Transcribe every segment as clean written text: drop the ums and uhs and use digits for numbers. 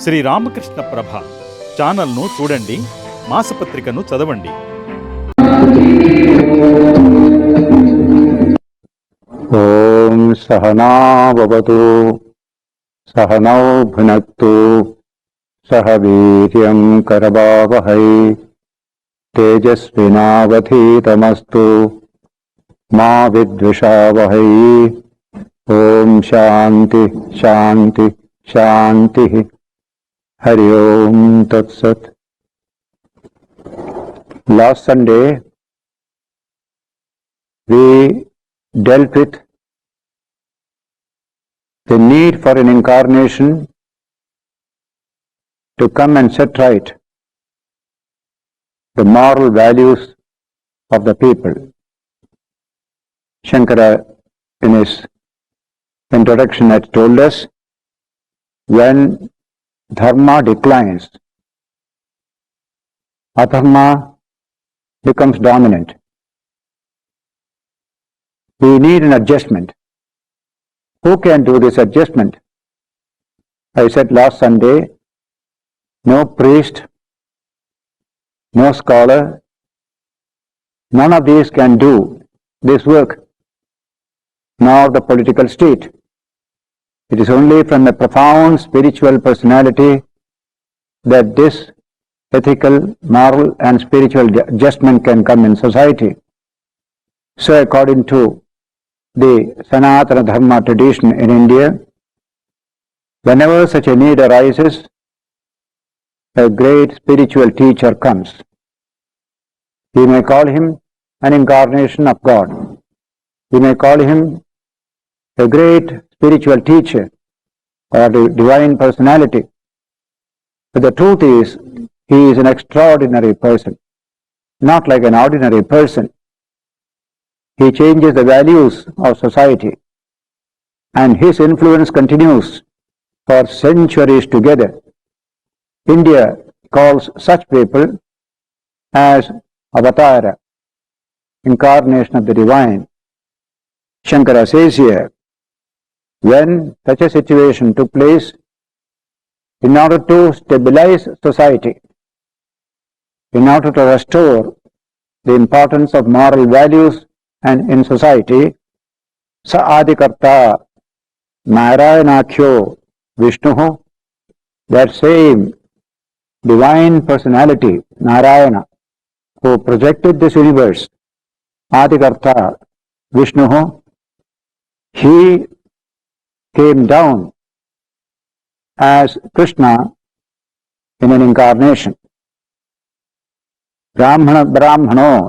శ్రీ రామకృష్ణ ప్రభ ఛానల్ను చూడండి, మాసపత్రికను చదవండి. ఓం సహనా భవతు సహనౌ భునక్తు సహ వీర్యం కరవావహై తేజస్వినావధీతమస్తు మా విద్విషావహై. ఓం శాంతి శాంతి శాంతి. హరి ఓం తత్సత్. Last Sunday we dealt with the need for an incarnation to come and set right the moral values of the people. Shankara in his introduction had told us, when Dharma declines, Adharma becomes dominant. We need an adjustment. Who can do this adjustment? I said last Sunday, no priest, no scholar, none of these can do this work, nor the political state. It is only from a profound spiritual personality that this ethical, moral and spiritual adjustment can come in society. So according to the Sanatana Dharma tradition in India, whenever such a need arises, a great spiritual teacher comes. We may call him an incarnation of God. We may call him a great spiritual teacher or the divine personality. But the truth is, he is an extraordinary person, not like an ordinary person. He changes the values of society, and his influence continues for centuries together. India calls such people as avatara, incarnation of the divine. Shankara says here, when such a situation took place, in order to stabilize society, in order to restore the importance of moral values and in society, sa adikarta narayanakhyo Vishnu, that same divine personality, Narayana, who projected this universe, adikarta Vishnu, he came down as Krishna in an incarnation. Brahmano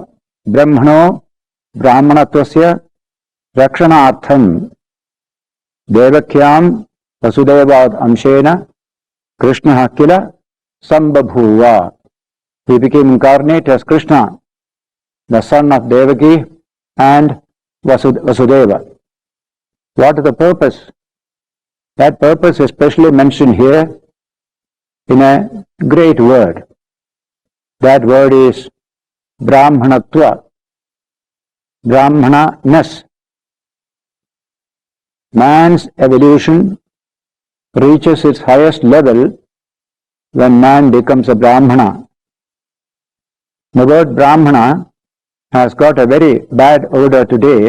brahmanatvasya rakshanartham devakyam vasudevad amshena Krishna kila sambabhuva. He became incarnate as Krishna, the son of Devaki and Vasudeva. What is the purpose? That purpose is specially mentioned here in a great word. That word is Brahmanatva, Brahmana-ness. Man's evolution reaches its highest level when man becomes a Brahmana. The word Brahmana has got a very bad odor today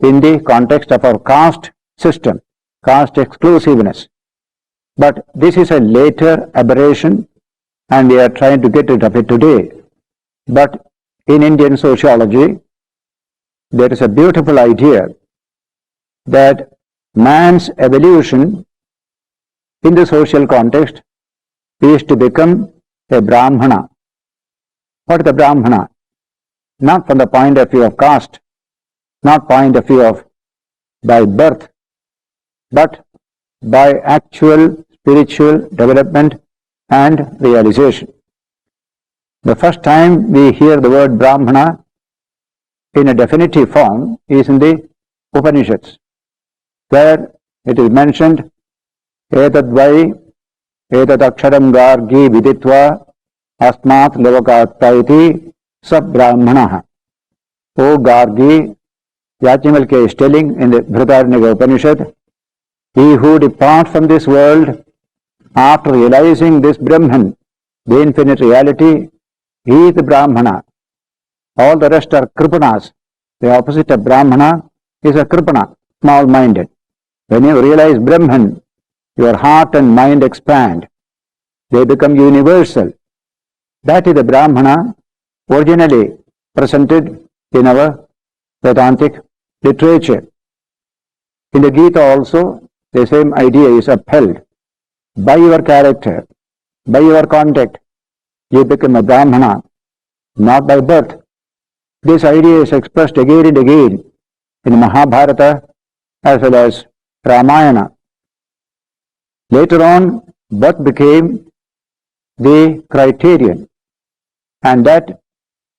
in the context of our caste system, caste exclusiveness. But this is a later aberration and we are trying to get rid of it today. But in Indian sociology, there is a beautiful idea that man's evolution in the social context is to become a Brahmana. What is the Brahmana? Not from the point of view of caste, not point of view of by birth, but by actual spiritual development and realization. The first time we hear the word Brahmana in a definitive form is in the Upanishads, where it is mentioned, etadvai etadaksharam gargi viditva asmat lokat paiti sab brahmanaha. O Gargi, Yajnavalkya is telling in the Brihadaranyaka Upanishad, he who departs from this world After realizing this Brahman, the infinite reality, he is the Brahmana. All the rest are Kripanas. The opposite of Brahmana is a Kripana, small-minded. When you realize Brahman, your heart and mind expand. They become universal. That is the Brahmana originally presented in our Vedantic literature. In the Gita also, the same idea is upheld. By your character, by your conduct, you become a Brahmana, not by birth. This idea is expressed again and again in Mahabharata as well as Ramayana. Later on, birth became the criterion, and that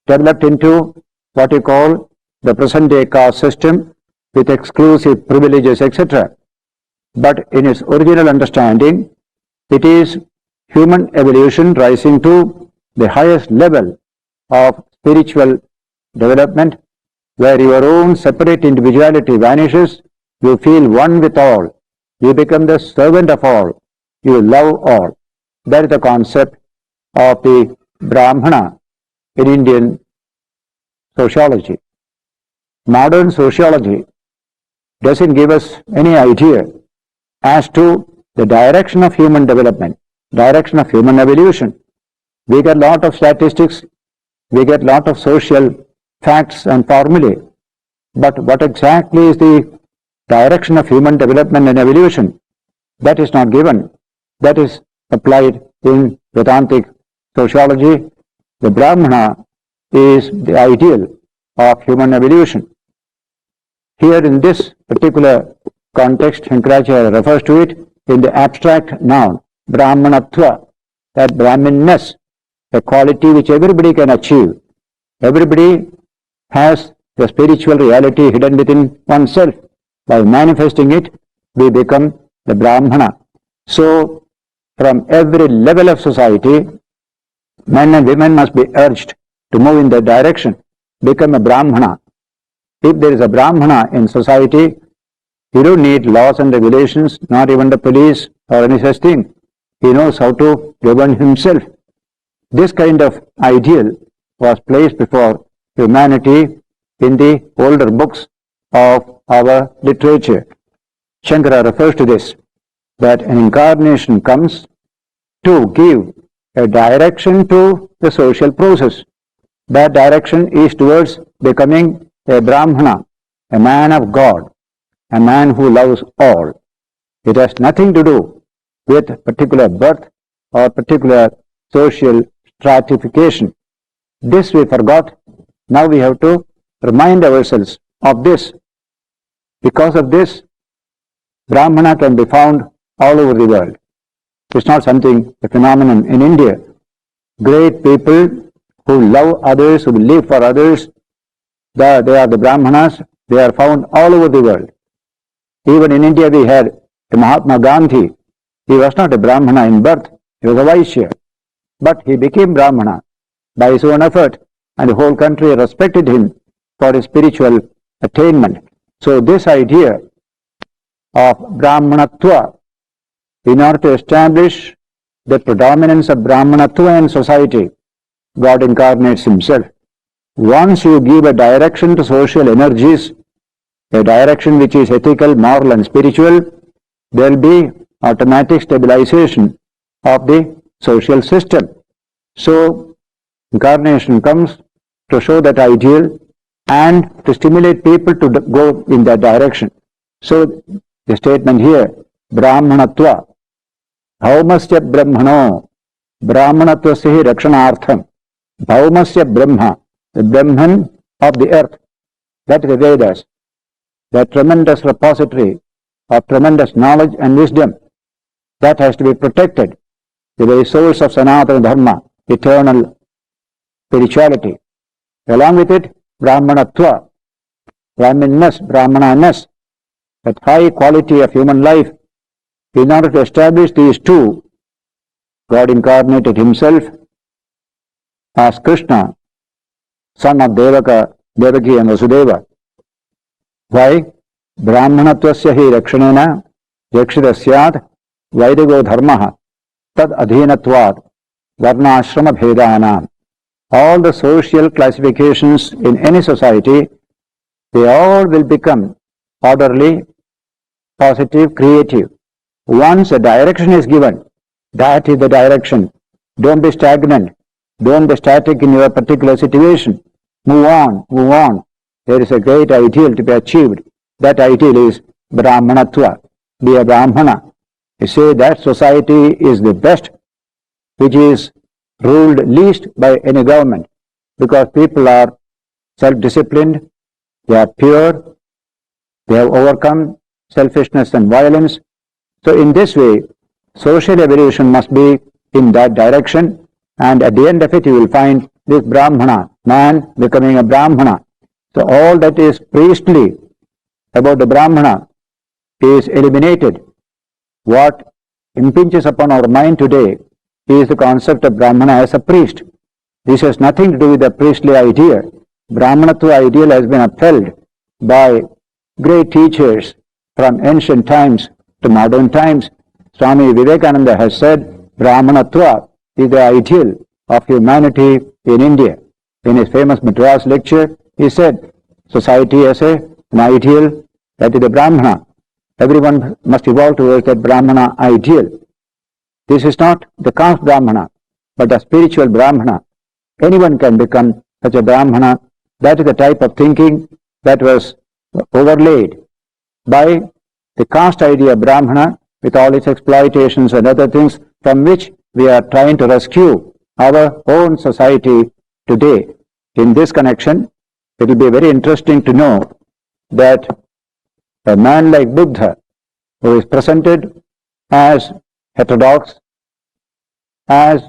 developed into what you call the present-day caste system with exclusive privileges, etc. But in its original understanding, it is human evolution rising to the highest level of spiritual development, where your own separate individuality vanishes, you feel one with all, you become the servant of all, you love all. That is the concept of the Brahmana in Indian sociology. Modern sociology doesn't give us any idea as to the direction of human development, direction of human evolution. We get a lot of statistics, we get a lot of social facts and formulae, but what exactly is the direction of human development and evolution? That is not given. That is applied in Vedantic sociology. The Brahmana is the ideal of human evolution. Here in this particular context, Shankaracharya refers to it in the abstract noun, Brahmanatva, that Brahminness, a quality which everybody can achieve. Everybody has the spiritual reality hidden within oneself. By manifesting it, we become the Brahmana. So, from every level of society, men and women must be urged to move in that direction, become a Brahmana. If there is a Brahmana in society, you don't need laws and regulations, not even the police or any such thing. He knows how to govern himself. This kind of ideal was placed before humanity in the older books of our literature. Shankara refers to this, that an incarnation comes to give a direction to the social process. That direction is towards becoming a Brahmana, a man of God, a man who loves all. It has nothing to do with particular birth or particular social stratification. This we forgot. Now we have to remind ourselves of this. Because of this, Brahmana can be found all over the world. It's not something, a phenomenon in India. Great people who love others, who live for others, they are the Brahmanas. They are found all over the world. Even in India we had Mahatma Gandhi. He was not a Brahmana in birth, he was a Vaishya. But he became Brahmana by his own effort, and the whole country respected him for his spiritual attainment. So this idea of Brahmanatva, in order to establish the predominance of Brahmanatva in society, God incarnates himself. Once you give a direction to social energies, a direction which is ethical, moral and spiritual, there will be automatic stabilization of the social system. So, incarnation comes to show that ideal and to stimulate people to go in that direction. So, the statement here, Brahmanatva, Bhaumasya Brahmano, Brahmanatvasya Rakshanartham, Bhaumasya Brahma, the Brahman of the earth, that is the Vedas, that tremendous repository of tremendous knowledge and wisdom, that has to be protected, the very source of Sanatana Dharma, eternal spirituality. Along with it, Brahmanatva, Brahminness, Brahmananess, that high quality of human life. In order to establish these two, God incarnated himself as Krishna, son of Devaki and Vasudeva. Why? Brahmanatvasya hi rakshanena yakshita syat vaidigo dharmaha tad adhinatvat varnashrama bhedanam. All the social classifications in any society, they all will become orderly, positive, creative. Once a direction is given, that is the direction. Don't be stagnant. Don't be static in your particular situation. Move on, move on. There is a great ideal to be achieved. That ideal is Brahmanatva. Be a Brahmana. You say that society is the best, which is ruled least by any government, because people are self-disciplined, they are pure, they have overcome selfishness and violence. So in this way, social evolution must be in that direction, and at the end of it you will find this Brahmana, man becoming a Brahmana. So all that is priestly about the Brahmana is eliminated. What impinges upon our mind today is the concept of Brahmana as a priest. This has nothing to do with the priestly idea. Brahmanatva ideal has been upheld by great teachers from ancient times to modern times. Swami Vivekananda has said Brahmanatva is the ideal of humanity in India. In his famous Madras lecture, he said, society has an ideal, that is the Brahmana. Everyone must evolve towards that Brahmana ideal. This is not the caste Brahmana, but a spiritual Brahmana. Anyone can become such a Brahmana. That is the type of thinking that was overlaid by the caste idea of Brahmana with all its exploitations and other things, from which we are trying to rescue our own society today. In this connection, it will be very interesting to know that a man like Buddha, who is presented as heterodox, as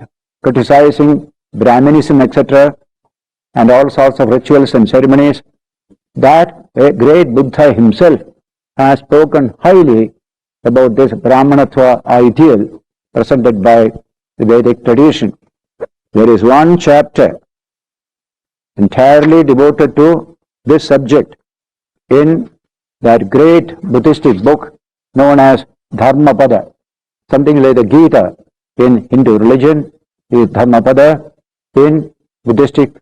criticizing Brahmanism, etc., and all sorts of rituals and ceremonies, that great Buddha himself has spoken highly about this Brahmanatva ideal presented by the Vedic tradition. There is one chapter entirely devoted to this subject in that great Buddhistic book known as Dharma. Something like the Gita in Hindu religion is Dharma in Buddhistic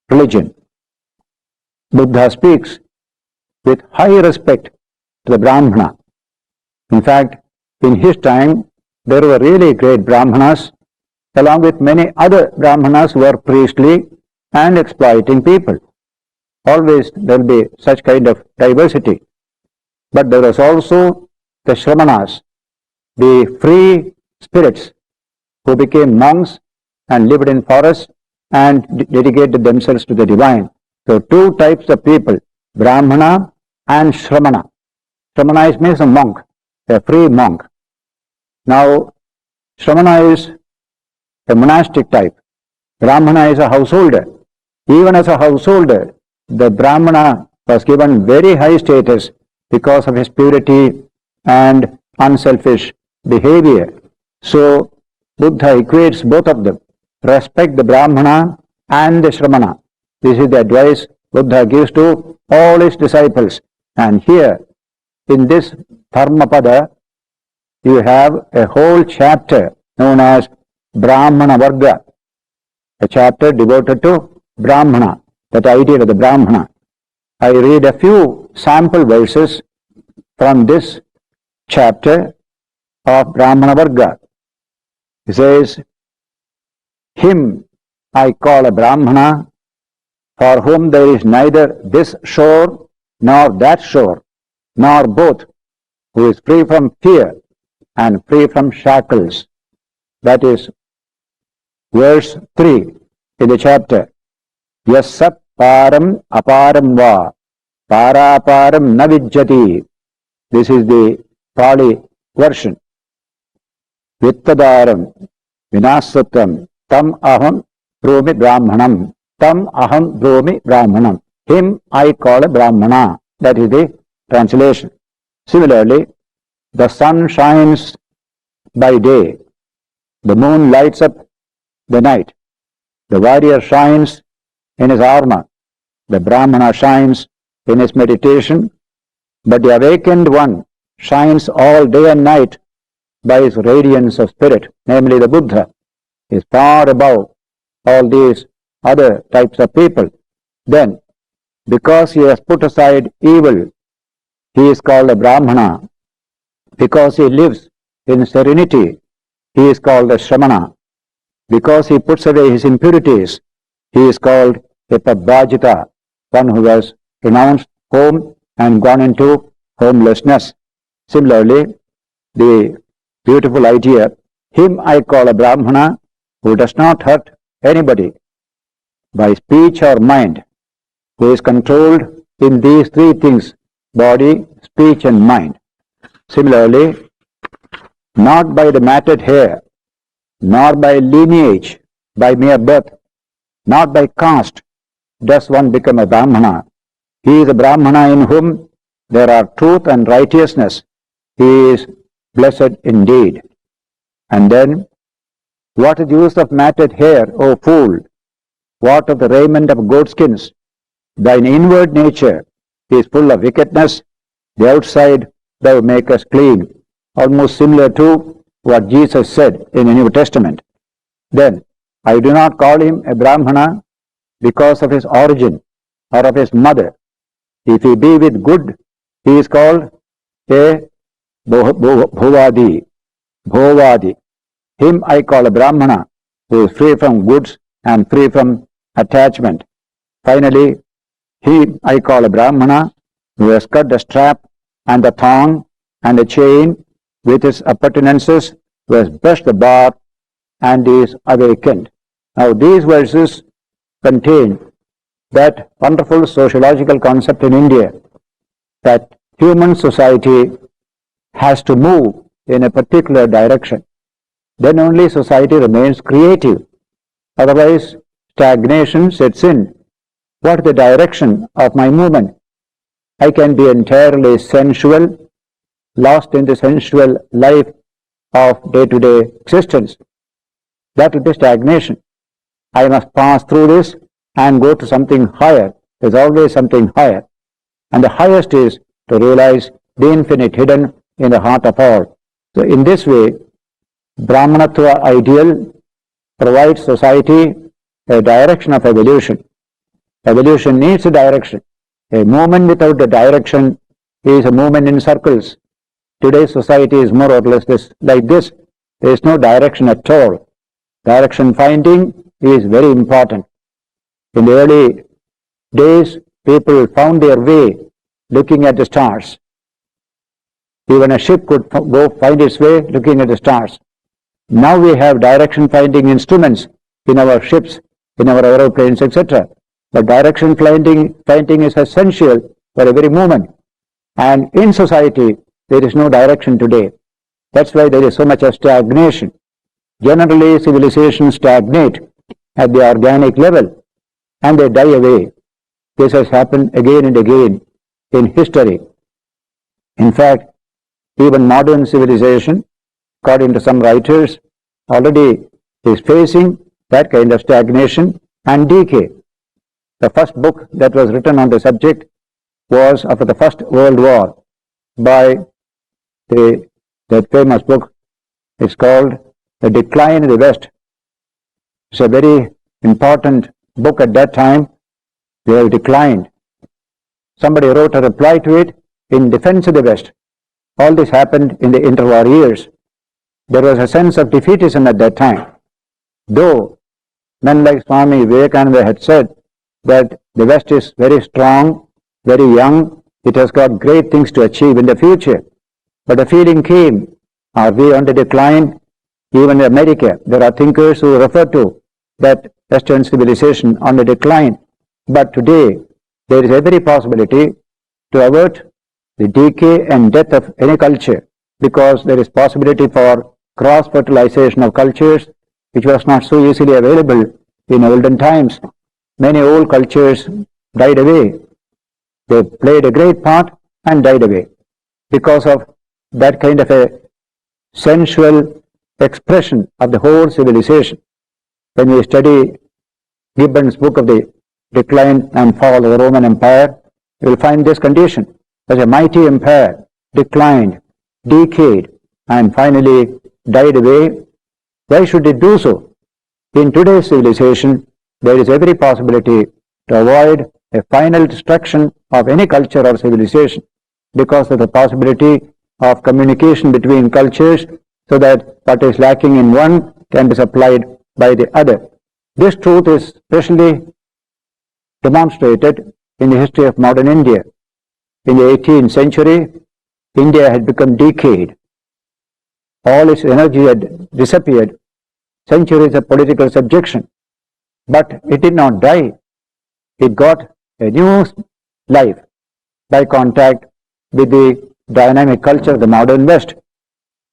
religion. Buddha speaks with high respect to the Brahmana. In fact, in his time, there were really great Brahmanas, along with many other Brahmanas who were priestly and exploiting people. Always there will be such kind of diversity. But there was also the Shramanas, the free spirits who became monks and lived in forests and dedicated themselves to the divine. So two types of people, Brahmana and Shramana. Shramana means a monk, a free monk. Now, Shramana is a monastic type. Brahmana is a householder. Even as a householder, the Brahmana was given very high status because of his purity and unselfish behavior. So, Buddha equates both of them. Respect the Brahmana and the Shramana. This is the advice Buddha gives to all his disciples. And here, in this Dharma, you have a whole chapter known as Brahmana Varga, a chapter devoted to Brahmana, that idea of the Brahmana. I read a few sample verses from this chapter of Brahmana Varga. He says, him I call a Brahmana, for whom there is neither this shore nor that shore, nor both, who is free from fear and free from shackles. That is verse 3 in the chapter. Yassat param aparam va, paraparam na vijjati. This is the Pali version. Vittadaram vinasatvam tam aham bromi brahmanam. Tam aham bromi brahmanam. Him I call a Brahmana. That is the translation. Similarly, the sun shines by day, the moon lights up the night, the warrior shines in his armor, the Brahmana shines in his meditation, but the awakened one shines all day and night by his radiance of spirit, namely the Buddha, is far above all these other types of people, then because he has put aside evil, he is called a Brahmana. Because he lives in serenity, he is called a Shramana. Because he puts away his impurities, he is called a Pabhajita, one who has renounced home and gone into homelessness. Similarly, the beautiful idea, him I call a Brahmana who does not hurt anybody by speech or mind, who is controlled in these three things, body, speech and mind. Similarly, not by the matted hair, nor by lineage, by mere birth, not by caste, does one become a Brahmana. He is a Brahmana in whom there are truth and righteousness. He is blessed indeed. And then, what is the use of matted hair, O fool? What of the raiment of goatskins? Thine inward nature is full of wickedness. The outside thou makest clean. Almost similar to what Jesus said in the New Testament. Then, I do not call him a Brahmana because of his origin or of his mother. If he be with good, he is called a Bhovadi. Bhovadi. Him I call a Brahmana who is free from goods and free from attachment. Finally, he I call a Brahmana who has cut the strap and the thong and the chain with its appurtenances, who has brushed the bar and is awakened. Now these verses contain that wonderful sociological concept in India that human society has to move in a particular direction. Then only society remains creative. Otherwise, stagnation sets in. What is the direction of my movement? I can be entirely sensual, lost in the sensual life of day-to-day existence. That will be stagnation. I must pass through this and go to something higher. There's always something higher. And the highest is to realize the infinite hidden in the heart of all. So in this way, Brahmanatva ideal provides society a direction of evolution. Evolution needs a direction. A movement without a direction is a movement in circles. Today's society is more or less like this. There is no direction at all. Direction finding is very important. In the early days, people found their way looking at the stars. Even a ship could go find its way looking at the stars. Now we have direction finding instruments in our ships, in our aeroplanes, etc. But direction finding is essential for every moment. And in society, there is no direction today. That's why there is so much of stagnation. Generally, civilizations stagnate at the organic level and they die away. This has happened again and again in history. In fact, even modern civilization, according to some writers, already is facing that kind of stagnation and decay. The first book that was written on the subject was after the First World War by that famous book. It's called The Decline of the West. It's a very important book at that time. They have declined. Somebody wrote a reply to it in defense of the West. All this happened in the interwar years. There was a sense of defeatism at that time. Though men like Swami Vivekananda had said that the West is very strong, very young, it has got great things to achieve in the future. But the feeling came, are we on the decline? Even in America, there are thinkers who refer to that Western civilization on the decline. But today, there is every possibility to avert the decay and death of any culture, because there is possibility for cross-fertilization of cultures, which was not so easily available in olden times. Many old cultures died away. They played a great part and died away because of that kind of a sensual expression of the whole civilization. When we study Gibbon's book of the Decline and Fall of the Roman Empire, you will find this condition. Such a mighty empire declined, decayed, and finally died away. Why should it do so? In today's civilization, there is every possibility to avoid a final destruction of any culture or civilization because of the possibility of communication between cultures, so that what is lacking in one can be supplied by the other. This truth is specially demonstrated in the history of modern India. In the 18th century, India had become decayed. All its energy had disappeared. Centuries of political subjection. But it did not die. It got a new life by contact with the dynamic culture of the modern West.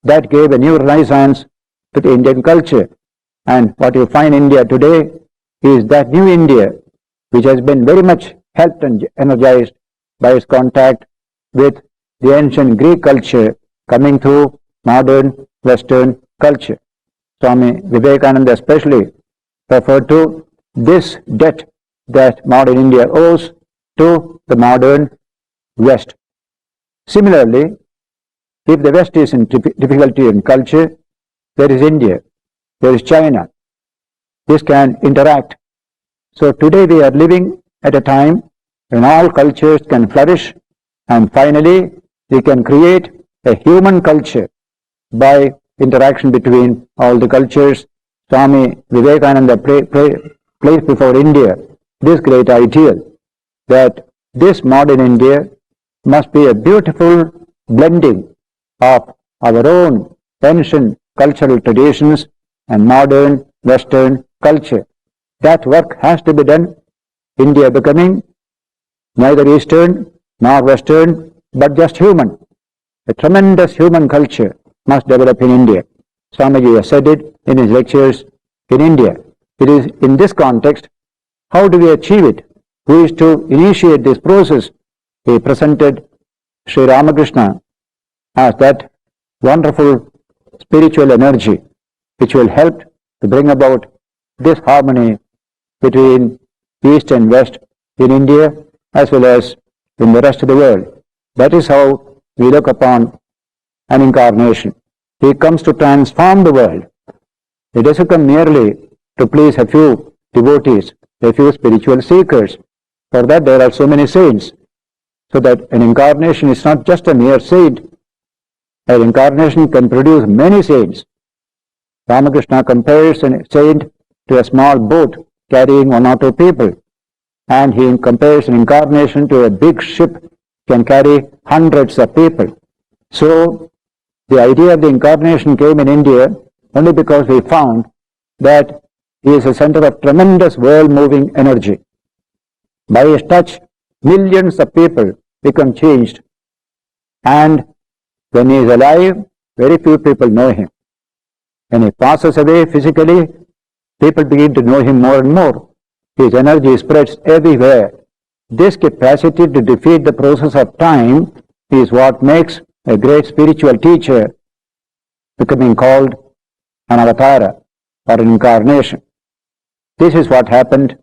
That gave a new renaissance to the Indian culture. And what you find in India today is that new India, which has been very much helped and energized by its contact with the ancient Greek culture coming through modern Western culture. Swami Vivekananda especially referred to this debt that modern India owes to the modern West. Similarly, if the West is in difficulty in culture, there is India, there is China. This can interact. So today we are living at a time when all cultures can flourish, and finally we can create a human culture by interaction between all the cultures. Swami Vivekananda placed before India this great ideal that this modern India must be a beautiful blending of our own ancient cultural traditions and modern Western culture. That work has to be done. India becoming neither Eastern nor Western, but just human. A tremendous human culture must develop in India. Swamiji has said it in his lectures in India. It is in this context, how do we achieve it? Who is to initiate this process? He presented Sri Ramakrishna as that wonderful spiritual energy which will help to bring about this harmony between East and West in India as well as in the rest of the world. That is how we look upon an incarnation. He comes to transform the world. He doesn't come merely to please a few devotees, a few spiritual seekers. For that there are so many saints. So that an incarnation is not just a mere saint. An incarnation can produce many saints. Ramakrishna compares a saint to a small boat carrying one or two people. And he compares an incarnation to a big ship can carry hundreds of people. So the idea of the incarnation came in India only because we found that he is a center of tremendous world-moving energy. By his touch, millions of people become changed. And when he is alive, very few people know him. When he passes away physically, people begin to know him more and more. His energy spreads everywhere. This capacity to defeat the process of time is what makes a great spiritual teacher becoming called an avatara or an incarnation. This is what happened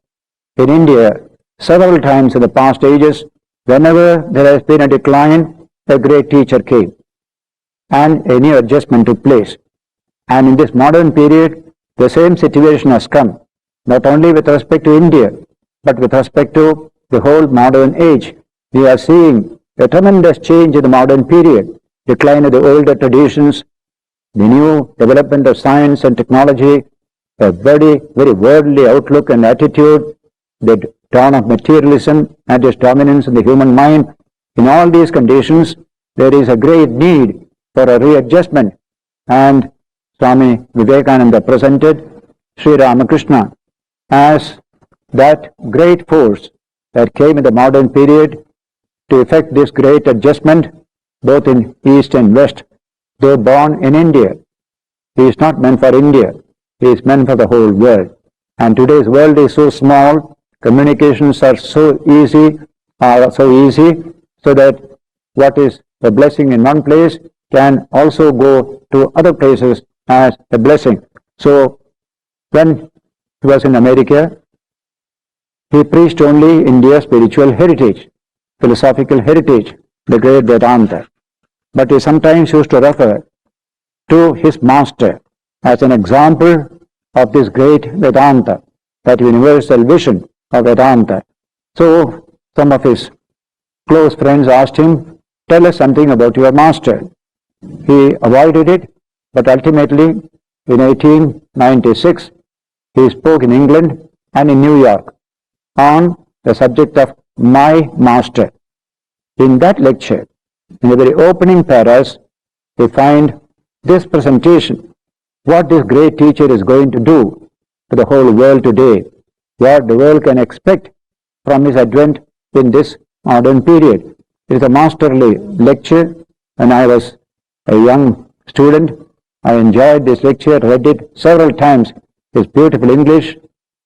in India several times in the past ages. Whenever there has been a decline, a great teacher came and a new adjustment took place. And in this modern period, the same situation has come, not only with respect to India, but with respect to the whole modern age. We are seeing a tremendous change in the modern period, decline of the older traditions, the new development of science and technology, a very, very worldly outlook and attitude, the dawn of materialism and its dominance in the human mind. In all these conditions, there is a great need for a readjustment. And Swami Vivekananda presented Sri Ramakrishna as that great force that came in the modern period to effect this great adjustment both in East and West. Though born in India, he is not meant for India, he is meant for the whole world. And today's world is so small, communications are so easy, so that what is a blessing in one place can also go to other places as a blessing. So when he was in America, he preached only India's spiritual heritage, philosophical heritage, the great Vedanta. But he sometimes used to refer to his master as an example of this great Vedanta, that universal vision of Vedanta. So some of his close friends asked him, tell us something about your master. He avoided it, but ultimately in 1896 he spoke in England and in New York on the subject of my master. In that lecture, in the very opening paras, we find this presentation, what this great teacher is going to do to the whole world today, what the world can expect from his advent in this modern period. It is a masterly lecture. When I was a young student, I enjoyed this lecture, read it several times. His beautiful English,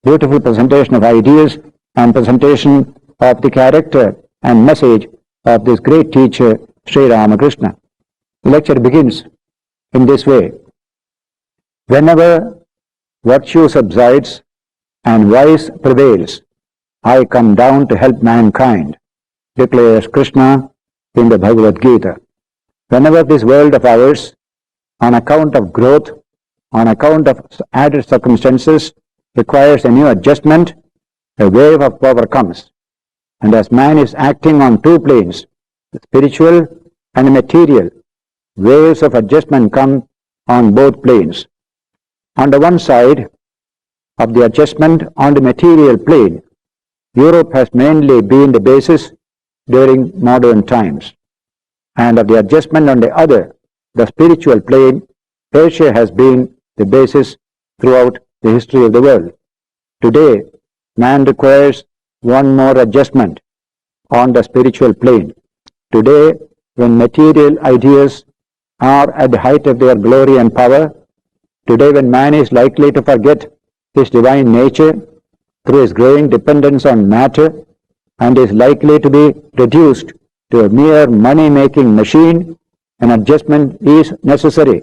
beautiful presentation of ideas, and presentation of the character and message of this great teacher, Sri Ramakrishna. The lecture begins in this way. Whenever virtue subsides and vice prevails, I come down to help mankind, declares Krishna in the Bhagavad Gita. Whenever this world of ours, on account of growth, on account of added circumstances, requires a new adjustment, a wave of power comes. And as man is acting on two planes, the spiritual and the material, waves of adjustment come on both planes. On the one side of the adjustment on the material plane, Europe has mainly been the basis during modern times. And of the adjustment on the other, the spiritual plane, Asia has been the basis throughout the history of the world. Today, man requires one more adjustment on the spiritual plane. Today, when material ideas are at the height of their glory and power, today when man is likely to forget his divine nature through his growing dependence on matter and is likely to be reduced to a mere money-making machine, an adjustment is necessary.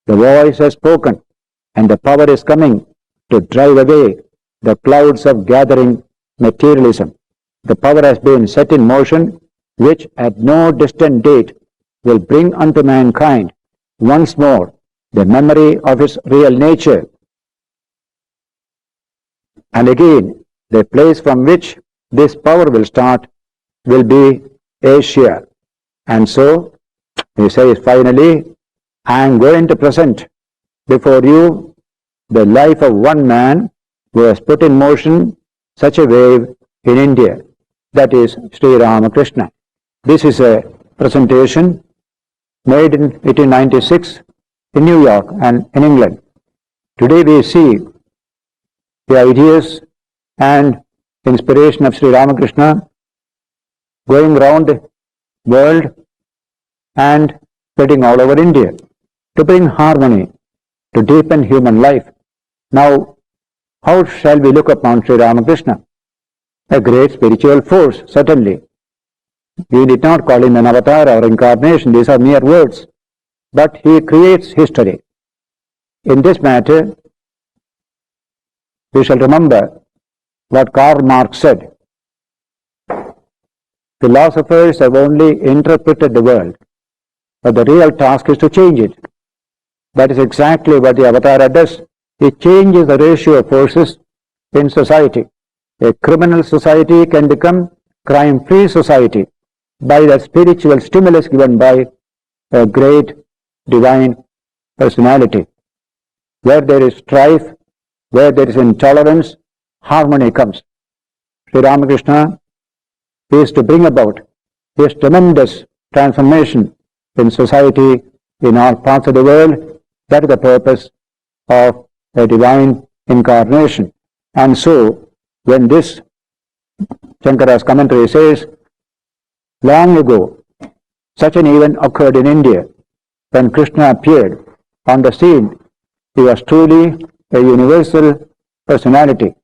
The voice has spoken, and the power is coming to drive away the clouds of gathering materialism. The power has been set in motion, which at no distant date will bring unto mankind once more the memory of his real nature. And again, the place from which this power will start will be Asia. And so, he says finally, I am going to present before you the life of one man who has put in motion such a wave in India, that is Sri Ramakrishna. This is a presentation made in 1896 in New York and in England. Today we see the ideas and inspiration of Sri Ramakrishna going round the world and spreading all over India to bring harmony, to deepen human life. Now, how shall we look upon Sri Ramakrishna? A great spiritual force, certainly. We did not call him an avatar or incarnation, these are mere words. But he creates history. In this matter, we shall remember what Karl Marx said. Philosophers have only interpreted the world, but the real task is to change it. That is exactly what the Avatara does. It changes the ratio of forces in society. A criminal society can become crime-free society by the spiritual stimulus given by a great divine personality. Where there is strife, where there is intolerance, harmony comes. Sri Ramakrishna is to bring about this tremendous transformation in society in all parts of the world. That is the purpose of a divine incarnation. And so, when this Shankara's commentary says, long ago, such an event occurred in India. When Krishna appeared on the scene, he was truly a universal personality.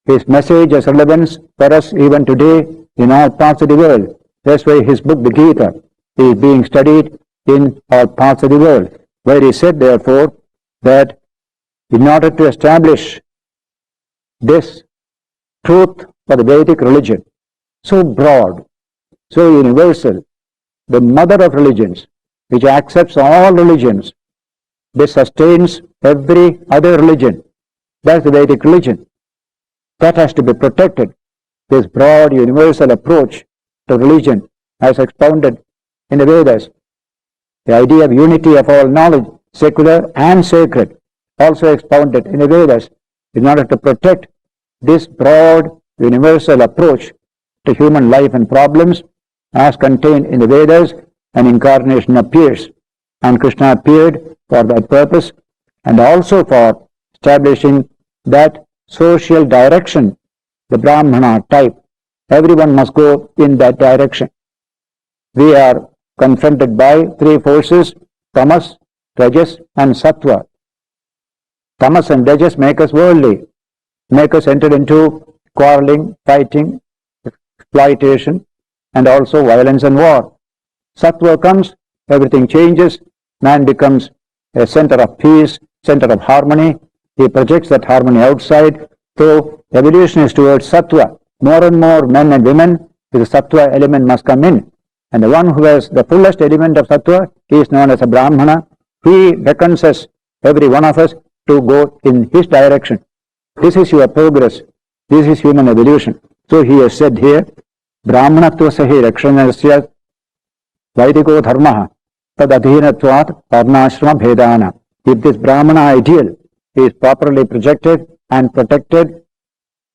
His message has relevance for us even today in all parts of the world. That's why his book, the Gita, is being studied in all parts of the world, where he said, therefore, that in order to establish this truth for the Vedic religion, so broad, so universal, the mother of religions, which accepts all religions, This sustains every other religion. That's the Vedic religion. That has to be protected. This broad universal approach to religion as expounded in the Vedas. The idea of unity of all knowledge, secular and sacred, also expounded in the Vedas, in order to protect this broad universal approach to human life and problems as contained in the Vedas. An incarnation appears, and Krishna appeared for that purpose and also for establishing that social direction, the Brahmana type. Everyone must go in that direction. We are confronted by three forces: tamas, rajas and sattva. Tamas and rajas make us worldly, make us enter into quarreling, fighting, exploitation, and also violence and war. Sattva comes, everything changes, man becomes a center of peace, center of harmony. He projects that harmony outside. So evolution is towards sattva. More and more men and women with the sattva element must come in. And the one who has the fullest element of sattva, he is known as a Brahmana. He beckons us, every one of us, to go in his direction. This is your progress. This is human evolution. So he has said here, Brahmanatva sahi rakshanasya Vaidiko dharma tad adhinatvat varnashrama bhedana. If this Brahmana ideal is properly projected and protected,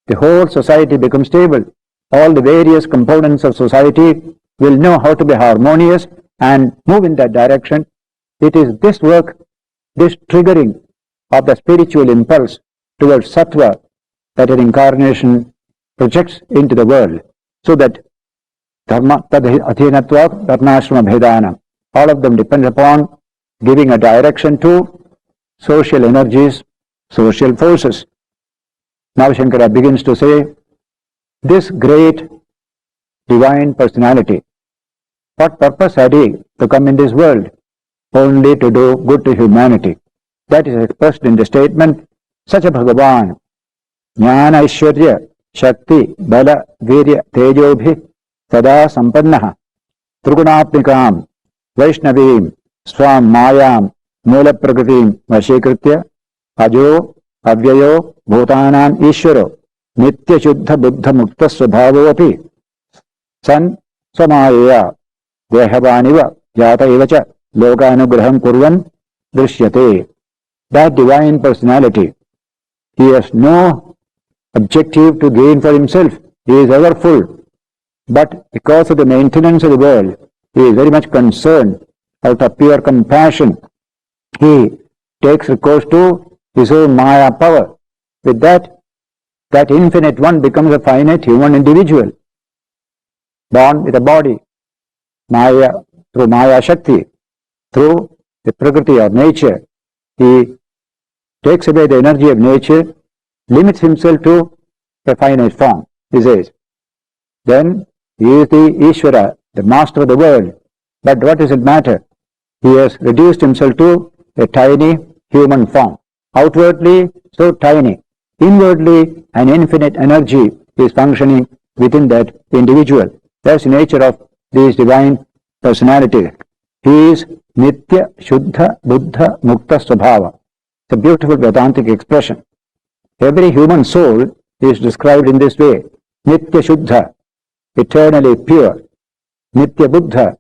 the whole society becomes stable. All the various components of society will know how to be harmonious and move in that direction. It is this work, this triggering of the spiritual impulse towards sattva that an incarnation projects into the world, so that dharma tad adhinatvat varnashrama bhedana, all of them depend upon giving a direction to social energies, social forces. Now Shankara begins to say, this great divine personality, what purpose had he to come in this world? Only to do good to humanity. That is expressed in the statement, such a Bhagavan, Jnana Aishwarya, Shakti, Bala, Virya, Tejobhi, Sada Sampannaha, Trigunatmikam, Vaishnavim, Swam Mayam, Mula Prakritim, Vashikritya, Ajo, Avyayo, Bhutanam Ishwaro, Nitya Shuddha Buddha Mukta Svabhavo api, San Samaya, Dehavaniva, Jata Ivacha, Lokanugraham Kurvan, Drishyate. That divine personality, he has no objective to gain for himself. He is ever full. But because of the maintenance of the world, he is very much concerned out of pure compassion. He takes recourse to his own Maya power. With that, that infinite one becomes a finite human individual, born with a body, Maya, through Maya Shakti, through the Prakriti or nature. He takes away the energy of nature, limits himself to a finite form, he says. Then he is the Ishvara, the master of the world. But what does it matter? He has reduced himself to a tiny human form. Outwardly, so tiny. Inwardly, an infinite energy is functioning within that individual. That's the nature of these divine personalities. He is Nitya Shuddha Buddha Mukta Svabhava. It's a beautiful Vedantic expression. Every human soul is described in this way. Nitya Shuddha, eternally pure. Nitya Buddha,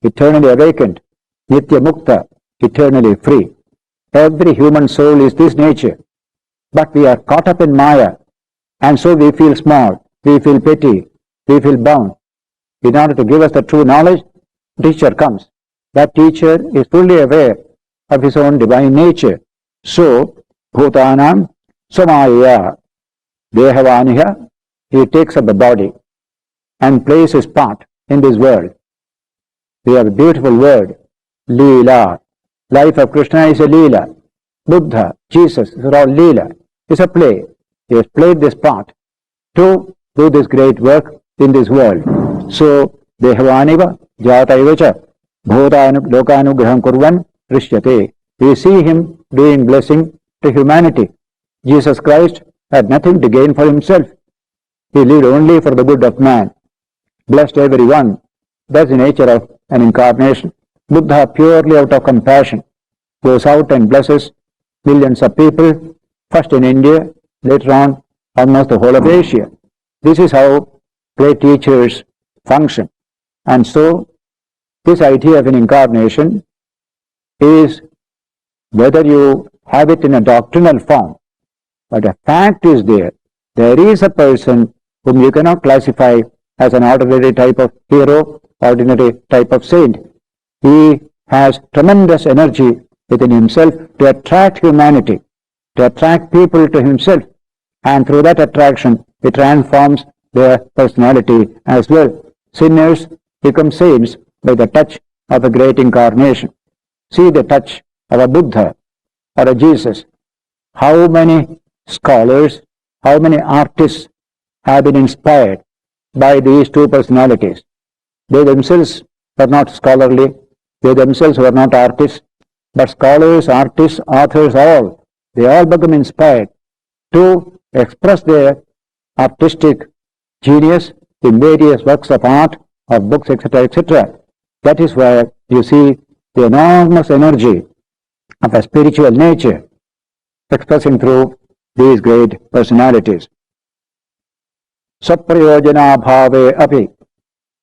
eternally awakened. Nitya Mukta, eternally free. Every human soul is this nature. But we are caught up in Maya, and so we feel small, we feel petty, we feel bound. In order to give us the true knowledge, teacher comes. That teacher is fully aware of his own divine nature. So, Bhutanam Samaya Dehavaniha, he takes up the body and plays his part in this world. We have a beautiful word, Leela. Life of Krishna is a Leela. Buddha, Jesus, these are all Leela. It's a play. He has played this part to do this great work in this world. So, Dehavaniva, Jataivacha, Lokanugraham Kurvan, Rishyate. We see him doing blessing to humanity. Jesus Christ had nothing to gain for himself. He lived only for the good of man. Blessed everyone. That's the nature of an incarnation. Buddha purely out of compassion. goes out and blesses millions of people, first in India, later on almost the whole of Asia. This is how great teachers function. And so, this idea of an incarnation is, whether you have it in a doctrinal form, but a fact is there. There is a person whom you cannot classify as an ordinary type of hero, ordinary type of saint. He has tremendous energy within himself to attract humanity, to attract people to himself, and through that attraction, he transforms their personality as well. Sinners become saints by the touch of a great incarnation. See the touch of a Buddha or a Jesus. How many scholars, how many artists have been inspired by these two personalities? They themselves were not scholarly, they themselves were not artists, but scholars, artists, authors, they all become inspired to express their artistic genius in various works of art, of books, etc., etc. That is where you see the enormous energy of a spiritual nature expressing through these great personalities. Saprayojana bhave api,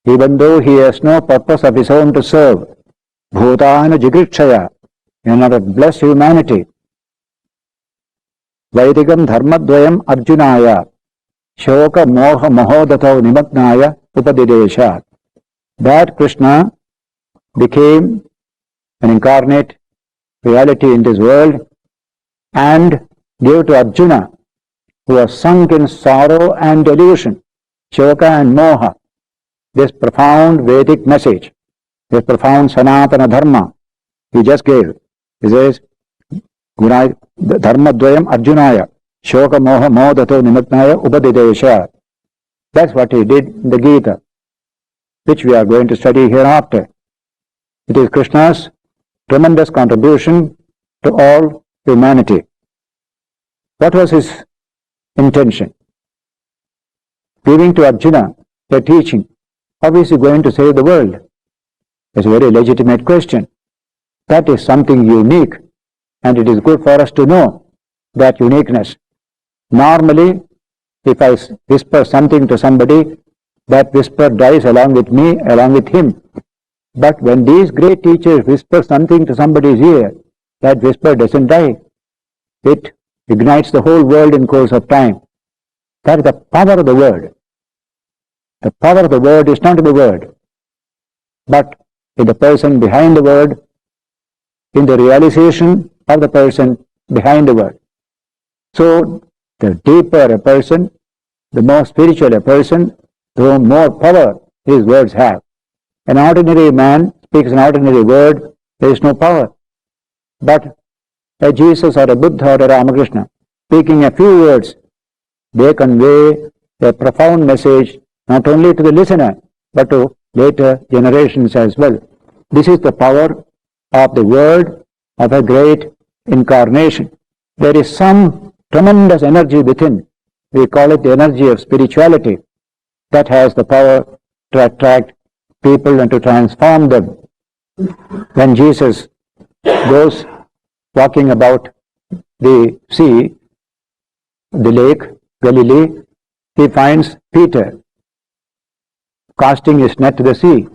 even though he has no purpose of his own to serve, bhutana jigritshaya, in order to bless humanity, Vaidikam dharmadvayam arjunaya, shoka moha mahodato nimagnaya upadidesha. That Krishna became an incarnate reality in this world and gave to Arjuna, who was sunk in sorrow and delusion, shoka and moha, this profound Vedic message, this profound Sanatana Dharma he just gave. He says, Dharmadvayam Arjunaya, shoka moha modato nimagnaya upadidesha. That's what he did in the Gita, which we are going to study hereafter. It is Krishna's tremendous contribution to all humanity. What was his intention? Giving to Arjuna a teaching. How is he going to save the world? It's a very legitimate question. That is something unique, and it is good for us to know that uniqueness. Normally, if I whisper something to somebody, that whisper dies along with me, along with him. But when these great teachers whisper something to somebody's ear, that whisper doesn't die. It ignites the whole world in course of time. That is the power of the word. The power of the word is not in the word, but in the person behind the word, in the realization of the person behind the word. So, the deeper a person, the more spiritual a person, the more power his words have. An ordinary man speaks an ordinary word, there is no power. But a Jesus or a Buddha or a Ramakrishna, speaking a few words, they convey a profound message not only to the listener, but to later generations as well. This is the power of the word of a great incarnation. There is some tremendous energy within. We call it the energy of spirituality that has the power to attract people and to transform them. When Jesus goes walking about the sea, the lake, Galilee, he finds Peter casting his net to the sea.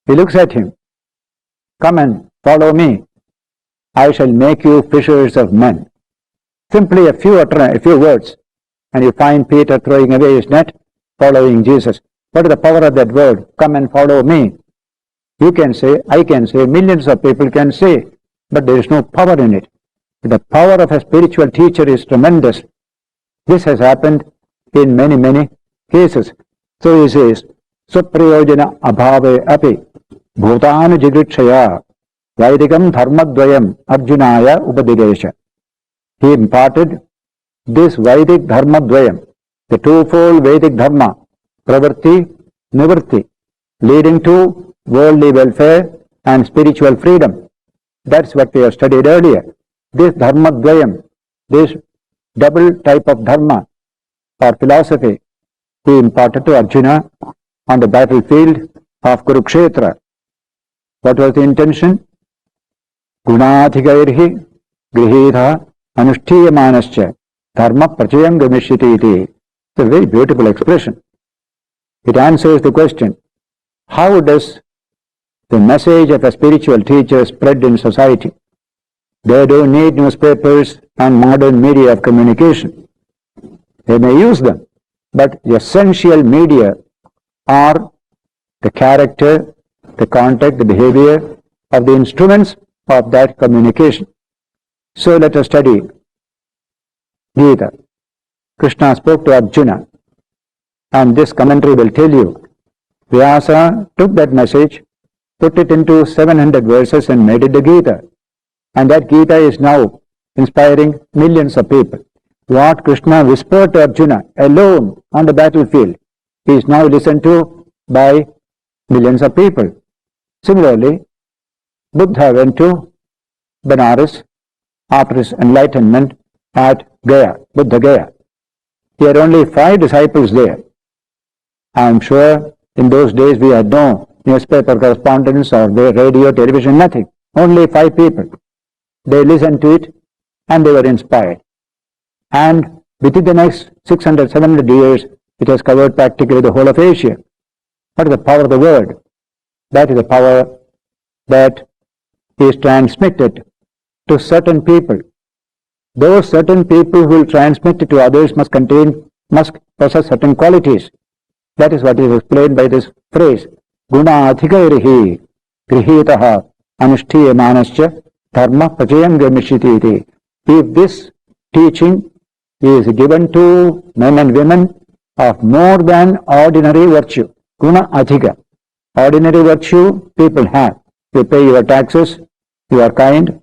He looks at him. Come and follow me. I shall make you fishers of men. Simply a few words, and you find Peter throwing away his net, following Jesus. What is the power of that word? Come and follow me. You can say, I can say, millions of people can say, but there is no power in it. The power of a spiritual teacher is tremendous. This has happened in many, many cases. So he says, Suprayojana abhave api bhutana jigritshaya Vaidikam dharmadvayam arjunaya upadidesha. He imparted this Vedic dharmadvayam, the twofold Vedic dharma, pravritti, nivritti, leading to worldly welfare and spiritual freedom. That's what we have studied earlier. This dharmadvayam, this double type of dharma or philosophy, he imparted to Arjuna on the battlefield of Kurukshetra. What was the intention? Gunadhikairhi grihitha anushtiyamanascha dharma prachayam gamishyati iti. It's a very beautiful expression. It answers the question, how does the message of a spiritual teacher spread in society? They don't need newspapers and modern media of communication. They may use them, but the essential media are the character, the contact, the behavior of the instruments of that communication. So let us study Gita. Krishna spoke to Arjuna, and this commentary will tell you, Vyasa took that message, put it into 700 verses and made it the Gita. And that Gita is now inspiring millions of people. What Krishna whispered to Arjuna alone on the battlefield is now listened to by millions of people. Similarly, Buddha went to Benares after his enlightenment at Gaya, Buddha Gaya. He had only 5 disciples there. I am sure in those days we had no newspaper correspondence or radio, television, nothing. Only 5 people. They listened to it and they were inspired. And within the next 600, 700 years, it has covered practically the whole of Asia. What is the power of the word? That is the power that is transmitted to certain people. Those certain people who will transmit it to others must possess certain qualities. That is what is explained by this phrase, Guna adhikairihi grihitaha anushtiyamanascha dharma prachayam gamishyati iti. If this teaching is given to men and women of more than ordinary virtue, Guna adhika. Ordinary virtue people have. You pay your taxes, you are kind,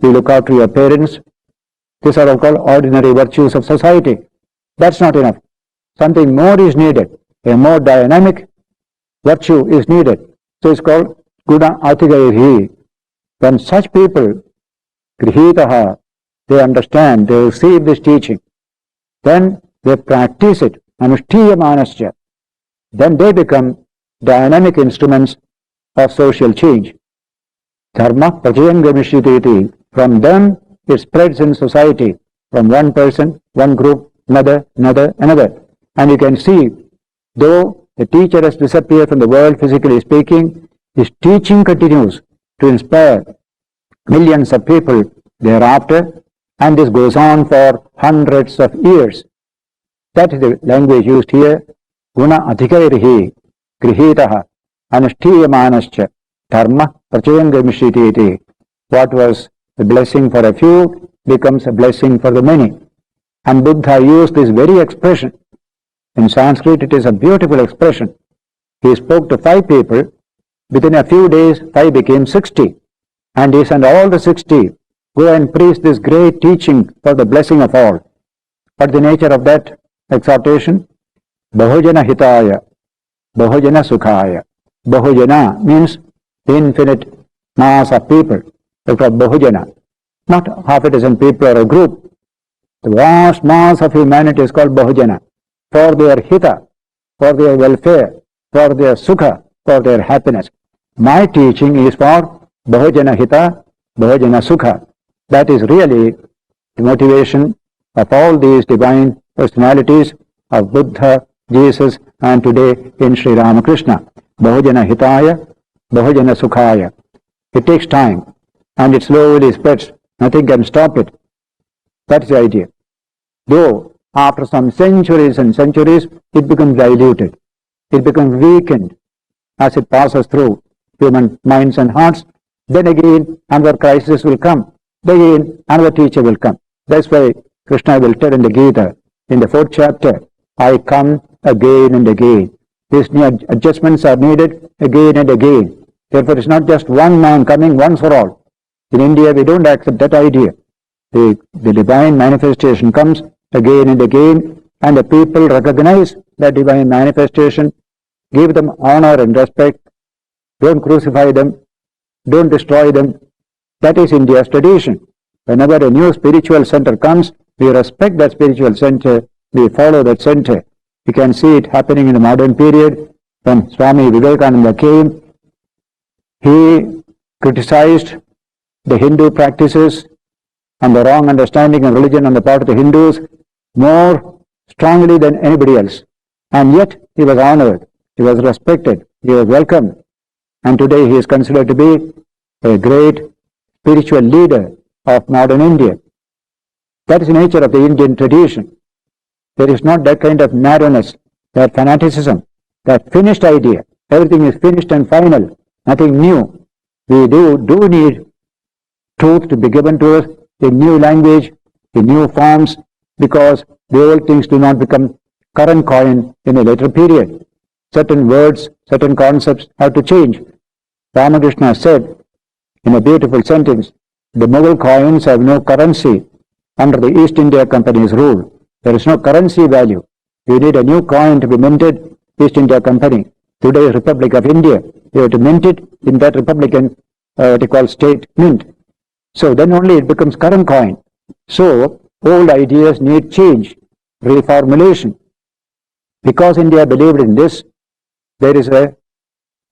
you look after your parents. These are all called ordinary virtues of society. That's not enough. Something more is needed. A more dynamic virtue is needed. So it's called Guna adhikairihi. When such people, grihitaha, they understand, they receive this teaching, then they practice it, anushtiyamanascha, then they become dynamic instruments of social change. Dharma prachayam gamishyati iti. From them it spreads in society, from one person, one group, another. And you can see, though the teacher has disappeared from the world physically speaking, his teaching continues to inspire millions of people thereafter, and this goes on for hundreds of years. That is the language used here. Guna adhikairihi grihitaha anushtiyamanascha dharma prachayam gamishyati iti. What was a blessing for a few becomes a blessing for the many. And Buddha used this very expression. In Sanskrit it is a beautiful expression. He spoke to 5 people. Within a few days 5 became 60. And he sent all the 60, go and preach this great teaching for the blessing of all. What is the nature of that exhortation? Bahujana hitaya, bahujana sukhaya. Bahujana means infinite mass of people. That's called bahujana. Not half a dozen people or a group. The vast mass of humanity is called bahujana. For their hita, for their welfare, for their sukha, for their happiness. My teaching is for bahujana hita, bahujana sukha. That is really the motivation of all these divine personalities of Buddha, Jesus, and today in Sri Ramakrishna. Bahujana hitaya, bahujana sukhaya. It takes time and it slowly spreads. Nothing can stop it. That's the idea. Though after some centuries and centuries, it becomes diluted. It becomes weakened as it passes through human minds and hearts. Then again, another crisis will come. Then again, another teacher will come. That's why Krishna will tell in the Gita, in the 4th chapter, I come again and again. These new adjustments are needed again and again. Therefore, it's not just one man coming once for all. In India, we don't accept that idea. The divine manifestation comes again and again, and the people recognize that divine manifestation, give them honor and respect, don't crucify them, don't destroy them. That is India's tradition. Whenever a new spiritual center comes, we respect that spiritual center, we follow that center. You can see it happening in the modern period. When Swami Vivekananda came, he criticized the Hindu practices and the wrong understanding of religion on the part of the Hindus more strongly than anybody else. And yet he was honored, he was respected, he was welcomed. And today he is considered to be a great spiritual leader of modern India. That is the nature of the Indian tradition. There is not that kind of narrowness, that fanaticism, that finished idea. Everything is finished and final, nothing new. We do need truth to be given to us in new language, in new forms, because the old things do not become current coin in a later period. Certain words, certain concepts have to change. Ramakrishna said in a beautiful sentence, the Mughal coins have no currency under the East India Company's rule. There is no currency value. You need a new coin to be minted, East India Company. Today, Republic of India, you have to mint it in that Republican, what you call state mint. So then only it becomes current coin. So old ideas need change, reformulation. Because India believed in this, there is a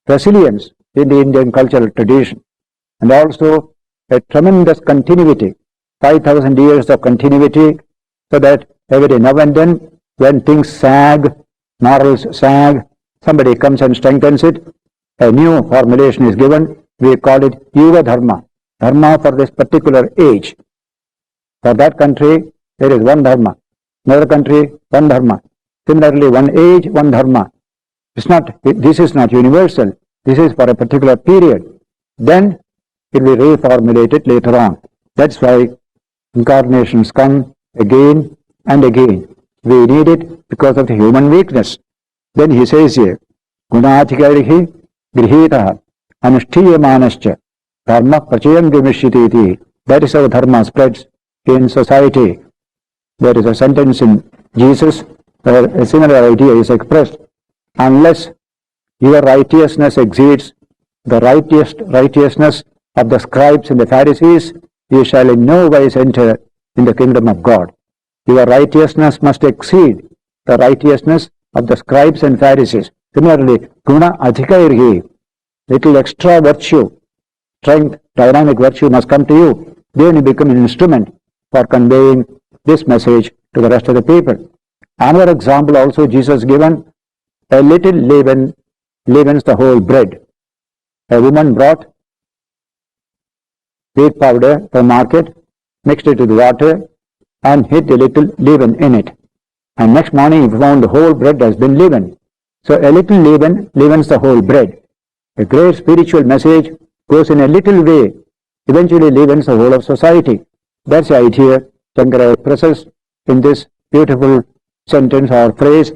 resilience in the Indian cultural tradition, and also a tremendous continuity, 5,000 years of continuity, so that every now and then, when things sag, morals sag, somebody comes and strengthens it, a new formulation is given. We call it Yuga Dharma, Dharma for this particular age. For that country, there is one Dharma. Another country, one Dharma. Similarly, one age, one Dharma. This is not universal. This is for a particular period. Then it will be reformulated later on. That's why incarnations come again and again. We need it because of the human weakness. Then he says here, Gunāthikarihi grihitaha anushtiyamanascha dharma prachayam vimishyati. That is how dharma spreads in society. There is a sentence in Jesus where a similar idea is expressed. Unless your righteousness exceeds the righteousness of the scribes and the Pharisees, you shall in no wise enter in the kingdom of God. Your righteousness must exceed the righteousness of the scribes and Pharisees. Similarly, guna adhikairhi, little extra virtue, strength, dynamic virtue must come to you. Then you become an instrument for conveying this message to the rest of the people. Another example also Jesus given, a little leaven leavens the whole bread. A woman brought wheat powder from market, mixed it with water, and hid a little leaven in it. And next morning he found the whole bread has been leavened. So a little leaven leavens the whole bread. A great spiritual message goes in a little way, eventually leavens the whole of society. That's the idea Shankara expresses in this beautiful sentence or phrase,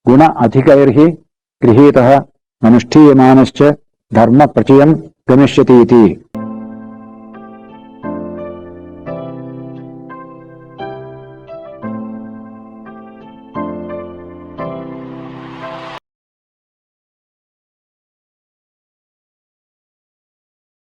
Guna adhikairhi grihitaha manushtiyamanascha dharma prachayam gamishyati iti.